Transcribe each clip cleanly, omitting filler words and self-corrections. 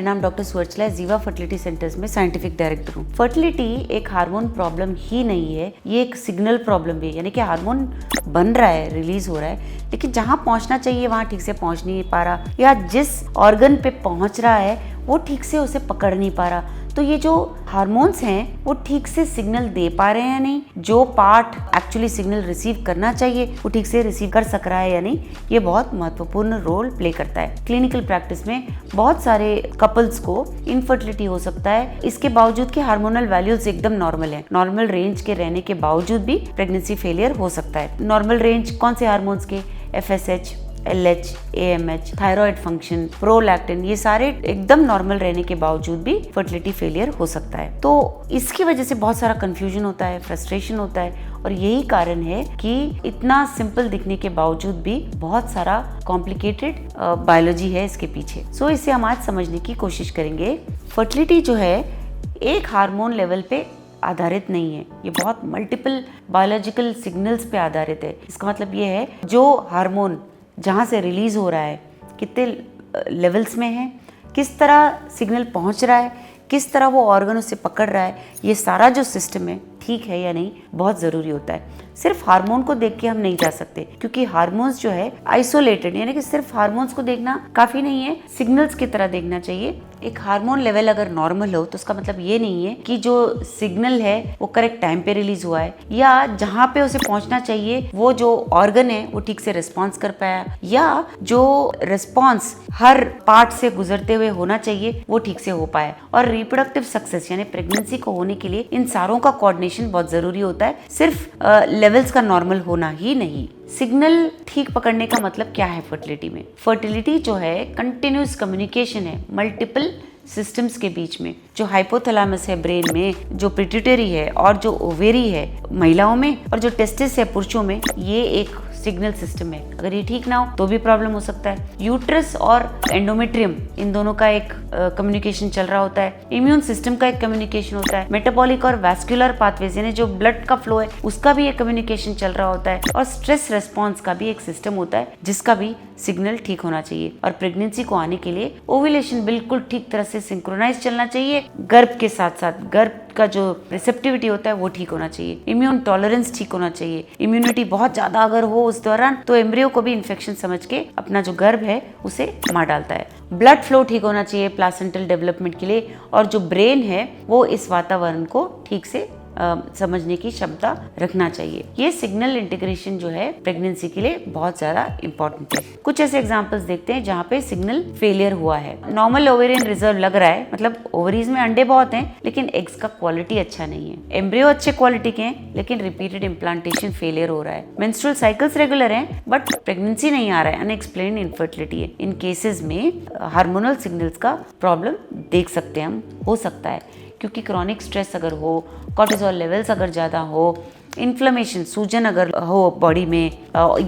मेरा नाम डॉक्टर सुवर्चला है, जीवा फर्टिलिटी सेंटर्स में साइंटिफिक डायरेक्टर हूँ। फर्टिलिटी एक हार्मोन प्रॉब्लम ही नहीं है, ये एक सिग्नल प्रॉब्लम भी है, यानी कि हार्मोन बन रहा है, रिलीज हो रहा है, लेकिन जहाँ पहुँचना चाहिए वहाँ ठीक से पहुँच नहीं पा रहा, या जिस ऑर्गन पे पहुँच रहा है वो ठीक से उसे पकड़ नहीं पा रहा। तो ये जो हार्मोन्स हैं वो ठीक से सिग्नल दे पा रहे हैं या नहीं, जो पार्ट एक्चुअली सिग्नल रिसीव करना चाहिए वो ठीक से रिसीव कर सक रहा है या नहीं, ये बहुत महत्वपूर्ण रोल प्ले करता है। क्लिनिकल प्रैक्टिस में बहुत सारे कपल्स को इनफर्टिलिटी हो सकता है, इसके बावजूद कि हार्मोनल वैल्यूज एकदम नॉर्मल है, नॉर्मल रेंज के रहने के बावजूद भी प्रेगनेंसी फेलियर हो सकता है। नॉर्मल रेंज कौन से हार्मोन्स के? FSH, LH, AMH, thyroid function, prolactin, ये सारे एकदम नॉर्मल रहने के बावजूद भी फर्टिलिटी फेलियर हो सकता है। तो इसकी वजह से बहुत सारा कंफ्यूजन होता है, फ्रस्ट्रेशन होता है, और यही कारण है कि इतना सिंपल दिखने के बावजूद भी बहुत सारा कॉम्प्लिकेटेड बायोलॉजी है इसके पीछे। सो इसे हम आज समझने की कोशिश करेंगे। फर्टिलिटी जो है एक हार्मोन लेवल पे आधारित नहीं है, ये बहुत मल्टीपल बायोलॉजिकल सिग्नल्स पे आधारित है। इसका मतलब ये है जो हार्मोन जहाँ से रिलीज हो रहा है, कितने लेवल्स में है, किस तरह सिग्नल पहुँच रहा है, किस तरह वो ऑर्गन उसे पकड़ रहा है, ये सारा जो सिस्टम है ठीक है या नहीं, बहुत ज़रूरी होता है। सिर्फ हार्मोन को देख के हम नहीं जा सकते, क्योंकि हार्मोन्स जो है आइसोलेटेड, यानी कि सिर्फ हार्मोन्स को देखना काफ़ी नहीं है, सिग्नल्स की तरह देखना चाहिए। एक हार्मोन लेवल अगर नॉर्मल हो तो उसका मतलब ये नहीं है कि जो सिग्नल है वो करेक्ट टाइम पे रिलीज हुआ है, या जहाँ पे उसे पहुँचना चाहिए वो जो ऑर्गन है वो ठीक से रिस्पॉन्स कर पाया, या जो रिस्पॉन्स हर पार्ट से गुजरते हुए होना चाहिए वो ठीक से हो पाया। और रिप्रोडक्टिव सक्सेस यानी प्रेगनेंसी को होने के लिए इन सारों का कोऑर्डिनेशन बहुत जरूरी होता है, सिर्फ लेवल्स का नॉर्मल होना ही नहीं। सिग्नल ठीक पकड़ने का मतलब क्या है फर्टिलिटी में? फर्टिलिटी जो है कंटिन्यूस कम्युनिकेशन है मल्टीपल सिस्टम्स के बीच में। जो हाइपोथैलेमस है ब्रेन में, जो पिट्यूटरी है और जो ओवेरी है महिलाओं में, और जो टेस्टिस है पुरुषों में, ये एक सिग्नल सिस्टम है। अगर ये ठीक ना हो तो भी प्रॉब्लम हो सकता है। यूट्रस और एंडोमेट्रियम, इन दोनों का एक कम्युनिकेशन चल रहा होता है। इम्यून सिस्टम का एक कम्युनिकेशन होता है। मेटाबॉलिक और वैस्कुलर पाथवेज यानी जो ब्लड का फ्लो है उसका भी एक कम्युनिकेशन चल रहा होता है। और स्ट्रेस रेस्पॉन्स का भी एक सिस्टम होता है जिसका भी सिग्नल ठीक होना चाहिए। और प्रेगनेंसी को आने के लिए ओव्यूलेशन बिल्कुल ठीक तरह से सिंक्रोनाइज चलना चाहिए, गर्भ के साथ साथ गर्भ का जो रिसेप्टिविटी होता है वो ठीक होना चाहिए, इम्यून टॉलरेंस ठीक होना चाहिए। इम्यूनिटी बहुत ज्यादा अगर हो उस दौरान तो एम्ब्रियो को भी इन्फेक्शन समझ के अपना जो गर्भ है उसे मार डालता है। ब्लड फ्लो ठीक होना चाहिए प्लासेंटल डेवलपमेंट के लिए, और जो ब्रेन है वो इस वातावरण को ठीक से समझने की क्षमता रखना चाहिए। ये सिग्नल इंटीग्रेशन जो है प्रेगनेंसी के लिए बहुत ज्यादा इंपॉर्टेंट है। कुछ ऐसे एग्जांपल्स देखते हैं जहाँ पे सिग्नल फेलियर हुआ है। नॉर्मल ओवेरियन रिजर्व लग रहा है, मतलब ओवरीज में अंडे बहुत हैं लेकिन एग्स का क्वालिटी अच्छा नहीं है। एम्ब्रियो अच्छे क्वालिटी के हैं लेकिन रिपीटेड इम्प्लांटेशन फेलियर हो रहा है। मेंस्ट्रुअल साइकिल्स रेगुलर हैं बट प्रेगनेंसी नहीं आ रहा है, अनएक्सप्लेन्ड इनफर्टिलिटी है। इन केसेस में हार्मोनल सिग्नल्स का प्रॉब्लम देख सकते हैं हम, हो सकता है, क्योंकि क्रॉनिक स्ट्रेस अगर हो, कॉर्टिसोल लेवल्स अगर ज़्यादा हो, इन्फ्लेमेशन, सूजन अगर हो बॉडी में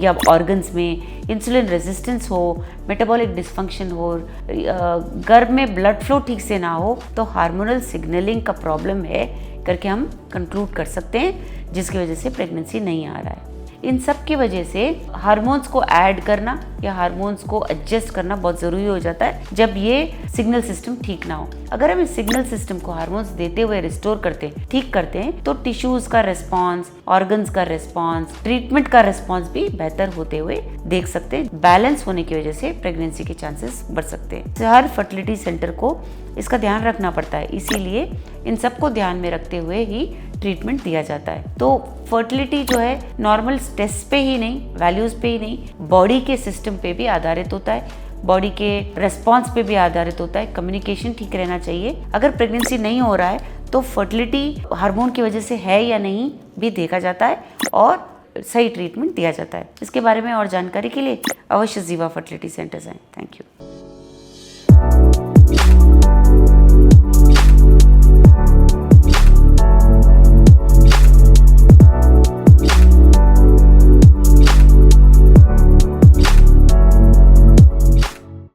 या ऑर्गन्स में, इंसुलिन रेजिस्टेंस हो, मेटाबॉलिक डिसफंक्शन हो, गर्भ में ब्लड फ्लो ठीक से ना हो, तो हार्मोनल सिग्नलिंग का प्रॉब्लम है करके हम कंक्लूड कर सकते हैं, जिसकी वजह से प्रेगनेंसी नहीं आ रहा है। इन सब की वजह से हार्मोन्स को ऐड करना या हार्मोन्स को एडजस्ट करना बहुत ज़रूरी हो जाता है जब ये सिग्नल सिस्टम ठीक ना हो। अगर हम इस सिग्नल सिस्टम को हार्मोन्स देते हुए रिस्टोर करते हैं, ठीक करते हैं, तो टिश्यूज का रिस्पॉन्स, ऑर्गन्स का रिस्पॉन्स, ट्रीटमेंट का रिस्पॉन्स भी बेहतर होते हुए देख सकते हैं। बैलेंस होने की वजह से प्रेगनेंसी के चांसेस बढ़ सकते हैं। हर फर्टिलिटी सेंटर को इसका ध्यान रखना पड़ता है, इसीलिए इन सबको ध्यान में रखते हुए ही ट्रीटमेंट दिया जाता है। तो फर्टिलिटी जो है नॉर्मल टेस्ट पे ही नहीं, वैल्यूज पे ही नहीं, बॉडी के सिस्टम पे भी आधारित होता है, बॉडी के रेस्पॉन्स पे भी आधारित होता है। कम्युनिकेशन ठीक रहना चाहिए। अगर प्रेगनेंसी नहीं हो रहा है तो फर्टिलिटी हार्मोन की वजह से है या नहीं भी देखा जाता है और सही ट्रीटमेंट दिया जाता है। इसके बारे में और जानकारी के लिए अवश्य जीवा फर्टिलिटी सेंटर्स आएं। Thank you.